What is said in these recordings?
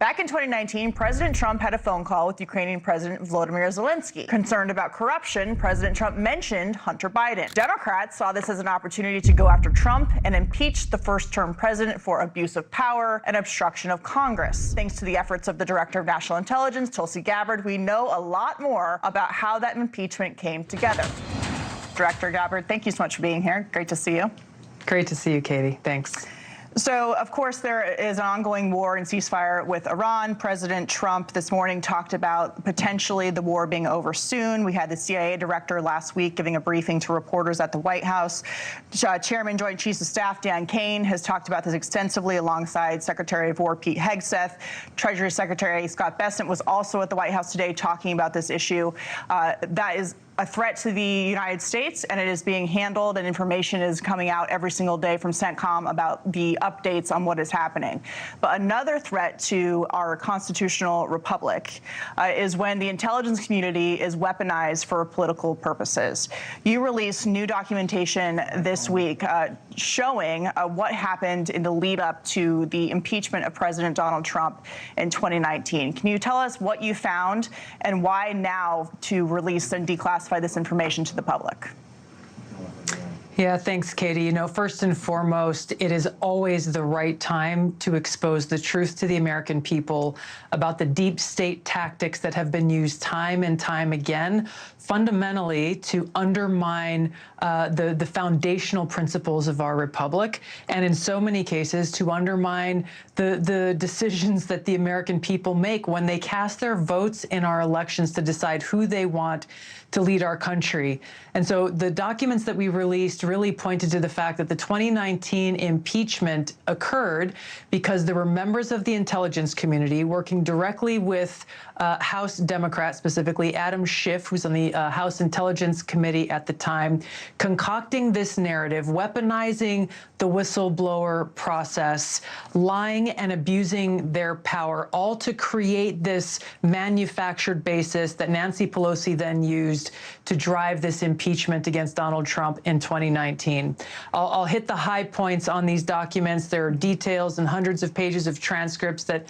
Back in 2019, President Trump had a phone call with Ukrainian President Volodymyr Zelensky. Concerned about corruption, President Trump mentioned Hunter Biden. Democrats saw this as an opportunity to go after Trump and impeach the first-term president for abuse of power and obstruction of Congress. Thanks to the efforts of the Director of National Intelligence, Tulsi Gabbard, we know a lot more about how that impeachment came together. Director Gabbard, thank you so much for being here. Great to see you. Great to see you, Katie. Thanks. So, of course, there is an ongoing war and ceasefire with Iran. President Trump this morning talked about potentially the war being over soon. We had the CIA director last week giving a briefing to reporters at the White House. Chairman Joint Chiefs of Staff Dan Kane has talked about this extensively alongside Secretary of War Pete Hegseth. Treasury Secretary Scott Bessent was also at the White House today talking about this issue. That is a threat to the United States, and it is being handled, and information is coming out every single day from CENTCOM about the updates on what is happening. But another threat to our constitutional republic is when the intelligence community is weaponized for political purposes. You released new documentation this week showing what happened in the lead up to the impeachment of President Donald Trump in 2019. Can you tell us what you found and why now to release and declassify this information to the public? Yeah, thanks, Katie. You know, first and foremost, it is always the right time to expose the truth to the American people about the deep state tactics that have been used time and time again, fundamentally to undermine the foundational principles of our republic, and in so many cases to undermine the decisions that the American people make when they cast their votes in our elections to decide who they want to lead our country. And so the documents that we released really pointed to the fact that the 2019 impeachment occurred because there were members of the intelligence community working directly with House Democrats, specifically Adam Schiff, who's on the House Intelligence Committee at the time, concocting this narrative, weaponizing the whistleblower process, lying and abusing their power, all to create this manufactured basis that Nancy Pelosi then used to drive this impeachment against Donald Trump in 2019. I'll hit the high points on these documents. There are details and hundreds of pages of transcripts that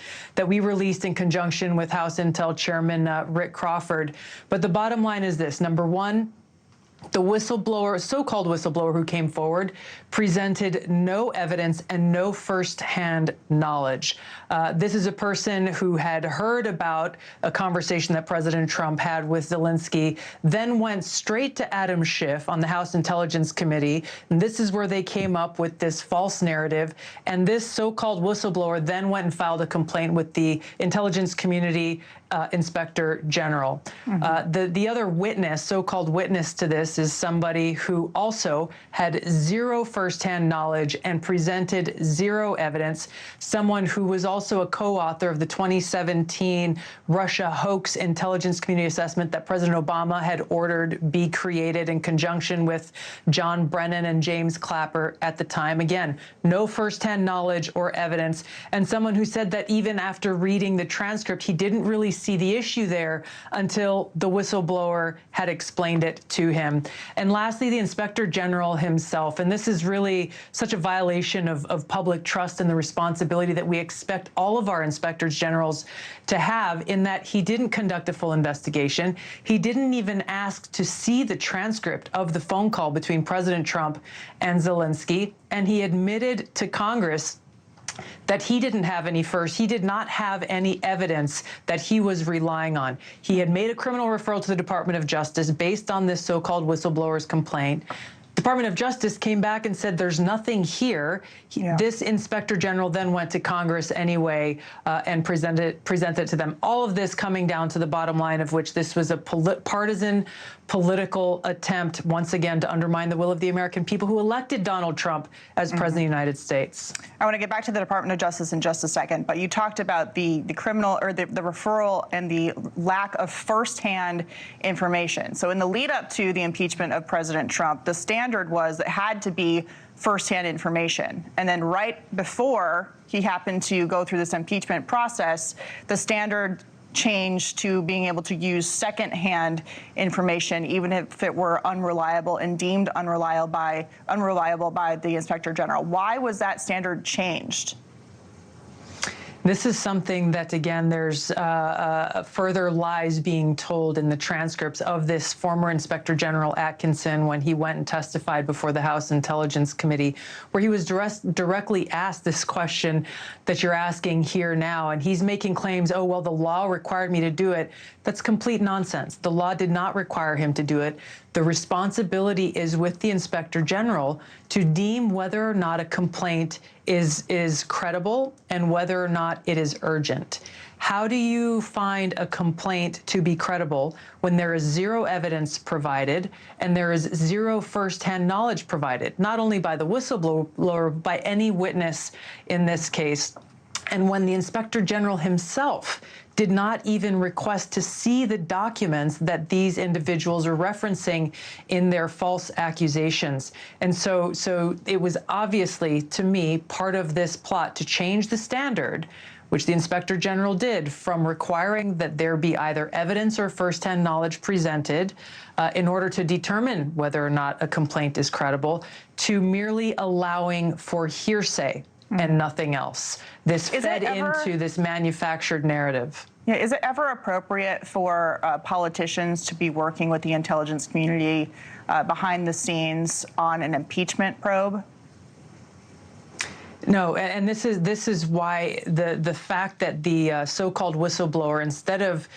we released in conjunction with House Intel Chairman Rick Crawford. But the bottom line is this. Number one, the whistleblower, so-called whistleblower who came forward, presented no evidence and no first-hand knowledge. This is a person who had heard about a conversation that President Trump had with Zelensky, then went straight to Adam Schiff on the House Intelligence Committee, and this is where they came up with this false narrative. And this so-called whistleblower then went and filed a complaint with the intelligence community Inspector General. The other witness, so-called witness to this, is somebody who also had zero firsthand knowledge and presented zero evidence, someone who was also a co-author of the 2017 Russia hoax intelligence community assessment that President Obama had ordered be created in conjunction with John Brennan and James Clapper at the time. Again, no firsthand knowledge or evidence, and someone who said that even after reading the transcript, he didn't really see the issue there until the whistleblower had explained it to him. And lastly, the Inspector General himself, and this is really such a violation of public trust and the responsibility that we expect all of our inspectors generals to have, in that he didn't conduct a full investigation. He didn't even ask to see the transcript of the phone call between President Trump and Zelensky, and he admitted to Congress that he did not have any evidence that he was relying on. He had made a criminal referral to the Department of Justice based on this so-called whistleblower's complaint. Department of Justice came back and said there's nothing here. This Inspector General then went to Congress anyway and presented it to them. All of this coming down to the bottom line of which this was a partisan political attempt, once again, to undermine the will of the American people who elected Donald Trump as President of the United States. I want to get back to the Department of Justice in just a second, but you talked about the criminal, or the referral and the lack of firsthand information. So in the lead up to the impeachment of President Trump, the standard was it had to be firsthand information. And then right before he happened to go through this impeachment process, the standard changed to being able to use secondhand information, even if it were unreliable and deemed unreliable by the Inspector General. Why was that standard changed? This is something that, again, there's further lies being told in the transcripts of this former Inspector General Atkinson when he went and testified before the House Intelligence Committee, where he was directly asked this question that you're asking here now. And he's making claims, oh, well, the law required me to do it. That's complete nonsense. The law did not require him to do it. The responsibility is with the Inspector General to deem whether or not a complaint is credible and whether or not it is urgent. How do you find a complaint to be credible when there is zero evidence provided and there is zero firsthand knowledge provided, not only by the whistleblower, by any witness in this case, and when the Inspector General himself did not even request to see the documents that these individuals are referencing in their false accusations. And so it was obviously, to me, part of this plot to change the standard, which the Inspector General did, from requiring that there be either evidence or firsthand knowledge presented in order to determine whether or not a complaint is credible, to merely allowing for hearsay and nothing else. This fed into this manufactured narrative. Yeah, is it ever appropriate for politicians to be working with the intelligence community behind the scenes on an impeachment probe? No, and this is why the fact that the so-called whistleblower, instead of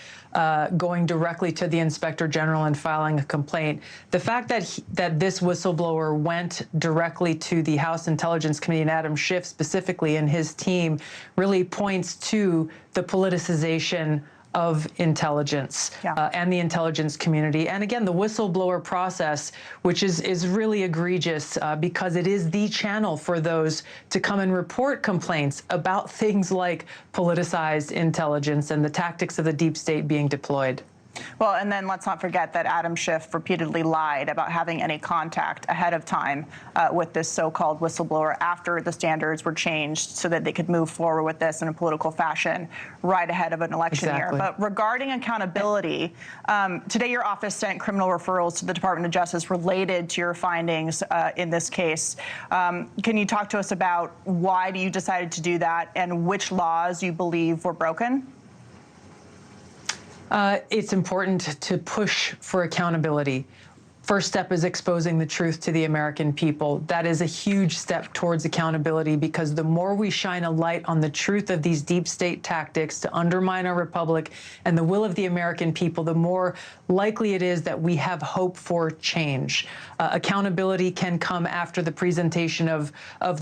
going directly to the Inspector General and filing a complaint, the fact that this whistleblower went directly to the House Intelligence Committee and Adam Schiff specifically and his team really points to the politicization of intelligence and the intelligence community. And again, the whistleblower process, which is really egregious because it is the channel for those to come and report complaints about things like politicized intelligence and the tactics of the deep state being deployed. Well, and then let's not forget that Adam Schiff repeatedly lied about having any contact ahead of time with this so-called whistleblower after the standards were changed so that they could move forward with this in a political fashion right ahead of an election year. But regarding accountability, today your office sent criminal referrals to the Department of Justice related to your findings in this case. Can you talk to us about why you decided to do that and which laws you believe were broken? It's important to push for accountability. First step is exposing the truth to the American people. That is a huge step towards accountability because the more we shine a light on the truth of these deep state tactics to undermine our republic and the will of the American people, the more likely it is that we have hope for change. Accountability can come after the presentation of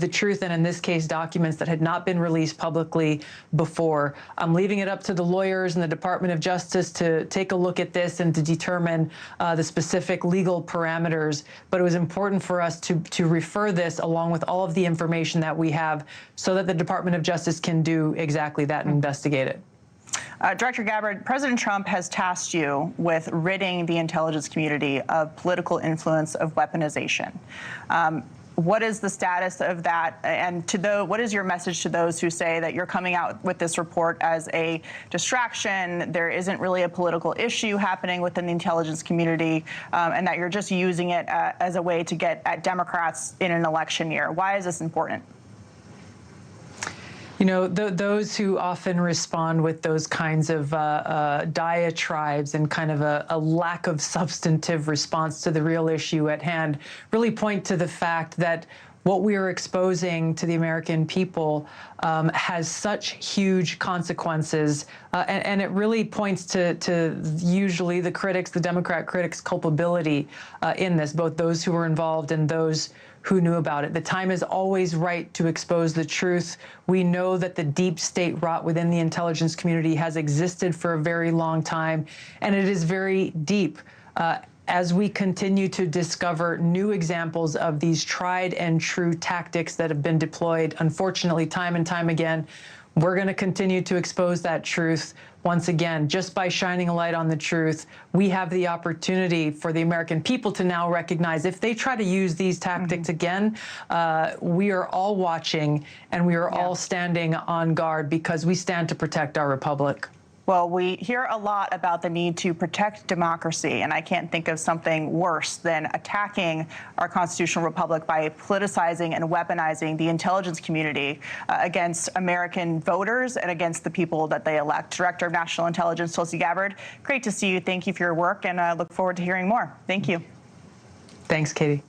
the truth, and in this case, documents that had not been released publicly before. I'm leaving it up to the lawyers and the Department of Justice to take a look at this and to determine the specific legal parameters, but it was important for us to refer this along with all of the information that we have so that the Department of Justice can do exactly that and investigate it. Director Gabbard, President Trump has tasked you with ridding the intelligence community of political influence, of weaponization. What is the status of that? And what is your message to those who say that you're coming out with this report as a distraction, there isn't really a political issue happening within the intelligence community, and that you're just using it as a way to get at Democrats in an election year? Why is this important? You know, those who often respond with those kinds of diatribes and kind of a lack of substantive response to the real issue at hand really point to the fact that what we are exposing to the American people has such huge consequences, and it really points to usually the critics, the Democrat critics' culpability in this, both those who were involved and those who knew about it. The time is always right to expose the truth. We know that the deep state rot within the intelligence community has existed for a very long time, and it is very deep. As we continue to discover new examples of these tried and true tactics that have been deployed, unfortunately, time and time again, we're going to continue to expose that truth. Once again, just by shining a light on the truth, we have the opportunity for the American people to now recognize if they try to use these tactics again, we are all watching and we are all standing on guard because we stand to protect our republic. Well, we hear a lot about the need to protect democracy, and I can't think of something worse than attacking our constitutional republic by politicizing and weaponizing the intelligence community against American voters and against the people that they elect. Director of National Intelligence, Tulsi Gabbard, great to see you. Thank you for your work, and I look forward to hearing more. Thank you. Thanks, Katie.